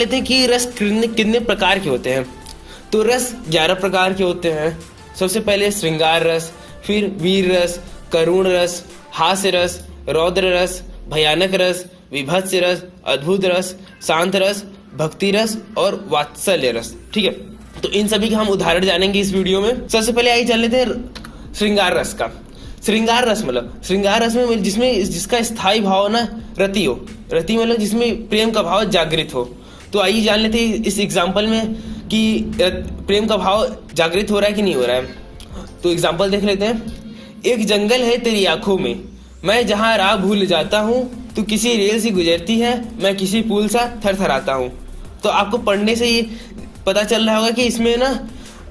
लेते हैं कि रस कितने प्रकार के होते हैं। तो रस 11 प्रकार के होते हैं। सबसे पहले श्रृंगार रस, फिर वीर रस, करुण रस, हास्य रस, रौद्र रस, भयानक रस, विभत्स रस, अद्भुत रस, शांत रस, भक्ति रस और वात्सल्य रस। ठीक है, तो इन सभी के हम उदाहरण जानेंगे इस वीडियो में। सबसे पहले आइए जान लेते हैं श्रृंगार रस का। श्रृंगार रस में जिसका स्थायी भाव ना रति हो। रति मतलब जिसमें प्रेम का भाव जागृत हो। तो आइए जान लेते हैं इस एग्जाम्पल में कि प्रेम का भाव जागृत हो रहा है कि नहीं हो रहा है। तो एग्जाम्पल देख लेते हैं। एक जंगल है तेरी आंखों में, मैं जहाँ राह भूल जाता हूँ, तू किसी रेल से गुजरती है, मैं किसी पुल सा थरथराता हूँ। तो आपको पढ़ने से ये पता चल रहा होगा कि इसमें ना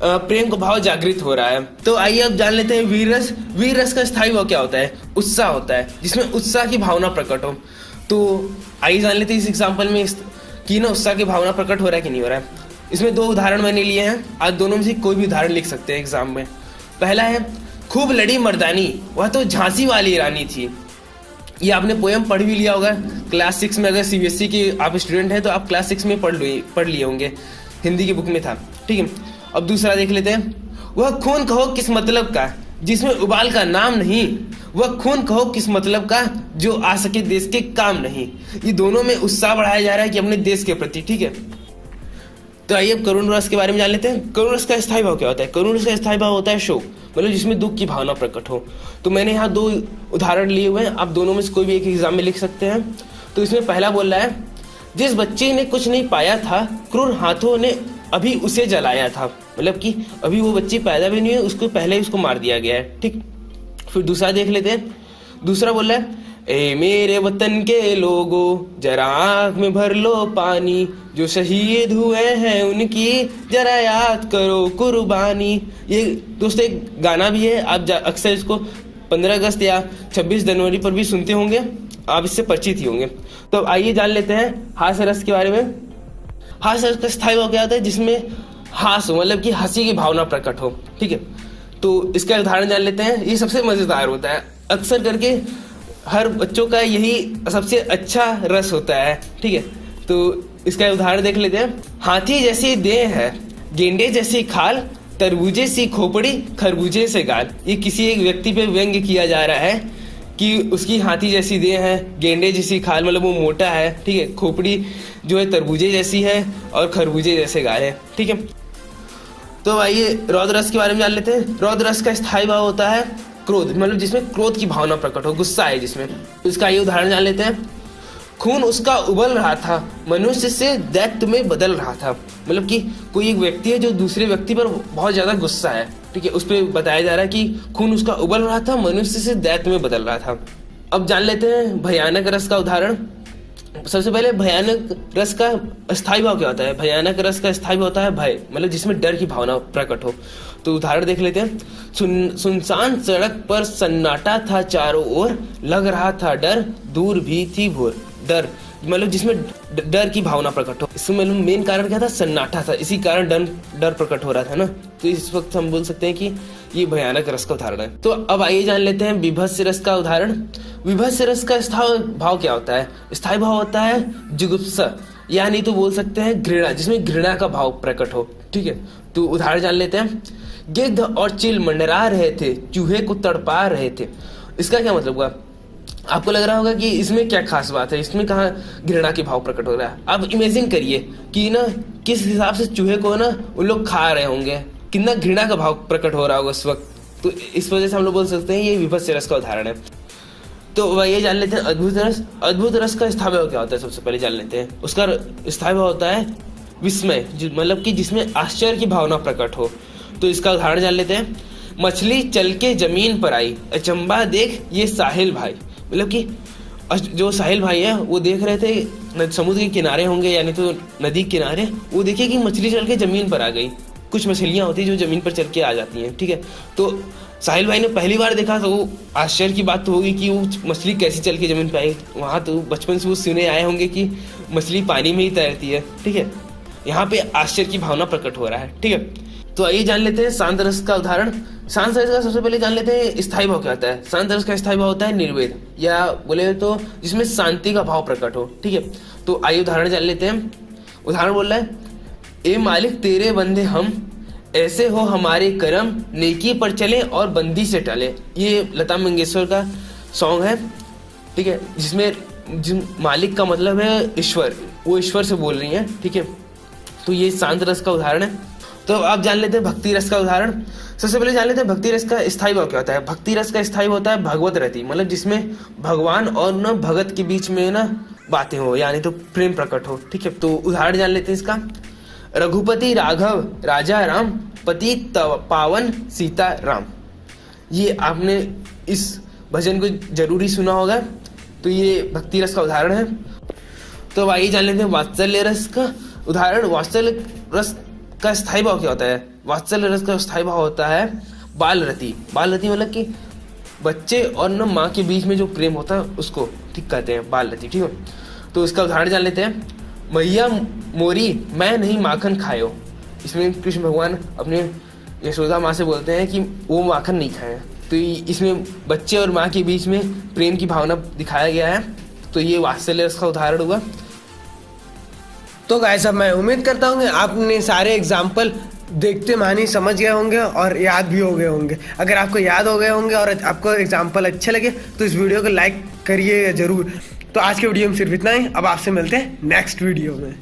प्रेम का भाव जागृत हो रहा है। तो आइए अब जान लेते हैं वीर रस। वीर रस का स्थायी भाव क्या होता है? उत्साह होता है, जिसमें उत्साह की भावना प्रकट हो। तो आइए जान लेते हैं इस एग्जाम्पल में कि ना उत्साह की भावना प्रकट हो रहा है कि नहीं हो रहा है। इसमें 2 उदाहरण मैंने लिए हैं। आज दोनों में से कोई भी उदाहरण लिख सकते हैं एग्जाम में। पहला है, खूब लड़ी मर्दानी, वह तो झांसी वाली रानी थी। ये आपने पोएम पढ़ भी लिया होगा क्लास 6 में। अगर सीबीएसई के आप स्टूडेंट हैं तो आप क्लास 6 में पढ़ लिए होंगे, हिंदी की बुक में था। ठीक है, अब दूसरा देख लेते हैं। वह खून कहो किस मतलब का, जिसमें उबाल का नाम नहीं, वह खून कहो किस मतलब का, जो आ सके देश के काम नहीं। ये दोनों में उत्साह बढ़ाया जा रहा है कि अपने देश के प्रति। ठीक है, तो आइए अब करुण रस के बारे में जान लेते हैं। करुण रस का स्थायी भाव क्या होता है? करुण रस का स्थायी भाव होता है शोक, मतलब जिसमें दुख की भावना प्रकट हो। तो मैंने यहाँ 2 उदाहरण लिए हुए हैं, आप दोनों में से कोई भी एक एग्जाम में लिख सकते हैं। तो इसमें पहला बोल रहा है, जिस बच्चे ने कुछ नहीं पाया था, क्रूर हाथों ने अभी उसे जलाया था। मतलब कि अभी वो बच्ची पैदा भी नहीं है, उसको पहले ही उसको मार दिया गया है। ठीक, फिर दूसरा देख लेते हैं। दूसरा बोल रहा है, ए मेरे वतन के लोगों, जरा आँख में भर लो पानी, जो शहीद हुए हैं उनकी जरा याद करो कुर्बानी। ये दोस्तों एक गाना भी है, आप अक्सर इसको 15 अगस्त या 26 जनवरी पर भी सुनते होंगे, आप इससे परिचित ही होंगे। तो आइए जान लेते हैं हास्य रस के बारे में। हास्य रस का स्थायी भाव क्या होता है? जिसमें हास्य मतलब कि हंसी की भावना प्रकट हो। ठीक है, तो इसका उदाहरण जान लेते हैं। ये सबसे मजेदार होता है, अक्सर करके हर बच्चों का यही सबसे अच्छा रस होता है। ठीक है, तो इसका उदाहरण देख लेते हैं। हाथी जैसी देह है, गेंडे जैसी खाल, तरबूजे सी खोपड़ी, खरबूजे से गाल। ये किसी एक व्यक्ति पे व्यंग्य किया जा रहा है कि उसकी हाथी जैसी देह है, गेंडे जैसी खाल मतलब वो मोटा है। ठीक है, खोपड़ी जो है तरबूजे जैसी है और खरबूजे जैसे गाल है। ठीक है, तो आइए रौद्र रस के बारे में जान लेते हैं। रौद्र रस का स्थायी भाव होता है क्रोध, मतलब जिसमें क्रोध की भावना प्रकट हो, गुस्सा है जिसमें। इसका ये उदाहरण जान लेते हैं। खून उसका उबल रहा था, मनुष्य से दैत्य में बदल रहा था। मतलब कि कोई एक व्यक्ति है जो दूसरे व्यक्ति पर बहुत ज्यादा गुस्सा है। ठीक है, उस पर बताया जा रहा है कि खून उसका उबल रहा था, मनुष्य से दैत्य में बदल रहा था। अब जान लेते हैं भयानक रस का उदाहरण। सबसे पहले भयानक रस का स्थायी भाव क्या होता है? भयानक रस का स्थायी भाव होता है भय, मतलब जिसमें डर की भावना प्रकट हो। तो उदाहरण देख लेते हैं। सुनसान सड़क पर सन्नाटा था चारों ओर, लग रहा था डर, दूर भी थी भोर। डर मतलब जिसमें डर की भावना प्रकट हो। इसमें मतलब मेन कारण क्या था? सन्नाटा था, इसी कारण डर प्रकट हो रहा था ना। तो इस वक्त हम बोल सकते हैं कि ये भयानक रस का उदाहरण है। तो अब आइए जान लेते हैं विभत्स रस का उदाहरण। विभत्स रस का स्थायी भाव क्या होता है? स्थायी भाव होता है जुगुप्सा, यानी तो बोल सकते हैं घृणा, जिसमें घृणा का भाव प्रकट हो। ठीक है, तो उदाहरण जान लेते हैं। गिद्ध और चील मंडरा रहे थे, चूहे को तड़पा रहे थे। इसका क्या मतलब हुआ? आपको लग रहा होगा कि इसमें क्या खास बात है, इसमें कहाँ घृणा की भाव प्रकट हो रहा है। अब इमेजिन करिए कि ना किस हिसाब से चूहे को ना उन लोग खा रहे होंगे, कितना घृणा का भाव प्रकट हो रहा होगा उस वक्त। तो इस वजह से हम लोग बोल सकते हैं ये विभत्स रस का उदाहरण है। तो वह ये जान लेते हैं अद्भुत रस। अद्भुत रस का स्थायी भाव क्या होता है? सबसे पहले जान लेते हैं। उसका स्थायी भाव होता है विस्मय, मतलब कि जिसमें आश्चर्य की भावना प्रकट हो। तो इसका उदाहरण जान लेते हैं। मछली चल के जमीन पर आई, अचंबा देख ये साहिल भाई। मतलब कि जो साहिल भाई है वो देख रहे थे समुद्र के किनारे होंगे, यानी तो नदी के किनारे, वो देखिए कि मछली चल के जमीन पर आ गई। कुछ मछलियां होती है जो जमीन पर चल के आ जाती हैं। ठीक है, तो साहिल भाई ने पहली बार देखा तो वो आश्चर्य की बात तो होगी कि वो मछली कैसी चल के जमीन पर आई। वहां तो बचपन से वो सुने आए होंगे कि मछली पानी में ही तैरती है। ठीक है, यहाँ पे आश्चर्य की भावना प्रकट हो रहा है। ठीक है, तो आइए जान लेते हैं शांत रस का उदाहरण। शांत रस का सबसे पहले जान लेते हैं स्थायी भाव क्या होता है। शांत रस का स्थायी भाव होता है निर्वेद, या बोले तो जिसमें शांति का भाव प्रकट हो। ठीक है, तो आइए उदाहरण जान लेते हैं। उदाहरण बोल रहा है, ए मालिक तेरे बंदे हम, ऐसे हो हमारे करम, नेकी पर चले और बंदी से टले। ये लता मंगेशकर का सॉन्ग है, ठीक है, जिसमें जिन मालिक का मतलब है ईश्वर, वो ईश्वर से बोल रही हैं, ठीक है। तो ये शांत रस का उदाहरण है। तो आप जान लेते हैं भक्ति रस का उदाहरण। सबसे पहले जान लेते हैं भक्ति रस का स्थायी भाव क्या होता है। भक्ति रस का स्थायी होता है भगवत रति, मतलब जिसमें भगवान और न भगत के बीच में ना बातें हो, यानी तो प्रेम प्रकट हो, ठीक है। तो उदाहरण जान लेते हैं इसका। रघुपति राघव राजा राम, पति पावन सीता राम। ये आपने इस भजन को जरूरी सुना होगा। तो ये भक्ति रस का उदाहरण है। तो अब आइए जान लेते हैं वात्सल्य रस का उदाहरण। वात्सल्य रस का स्थायी भाव क्या होता है। वात्सल्य रस का स्थायी भाव होता है बाल रति। बाल रति मतलब कि बच्चे और न माँ के बीच में जो प्रेम होता है उसको ठीक कहते हैं बाल रति, ठीक है। तो इसका उदाहरण जान लेते हैं। मैया मोरी मैं नहीं माखन खायो। इसमें कृष्ण भगवान अपने यशोदा माँ से बोलते हैं कि वो माखन नहीं खाए। तो इसमें बच्चे और माँ के बीच में प्रेम की भावना दिखाया गया है। तो ये वात्सल्य रस का उदाहरण हुआ। तो गाइस अब मैं उम्मीद करता हूँ कि आपने सारे एग्जाम्पल देखते मानी समझ गए होंगे और याद भी हो गए होंगे। अगर आपको याद हो गए होंगे और आपको एग्जाम्पल अच्छे लगे तो इस वीडियो को लाइक करिए जरूर। तो आज के वीडियो में सिर्फ इतना ही। अब आपसे मिलते हैं नेक्स्ट वीडियो में।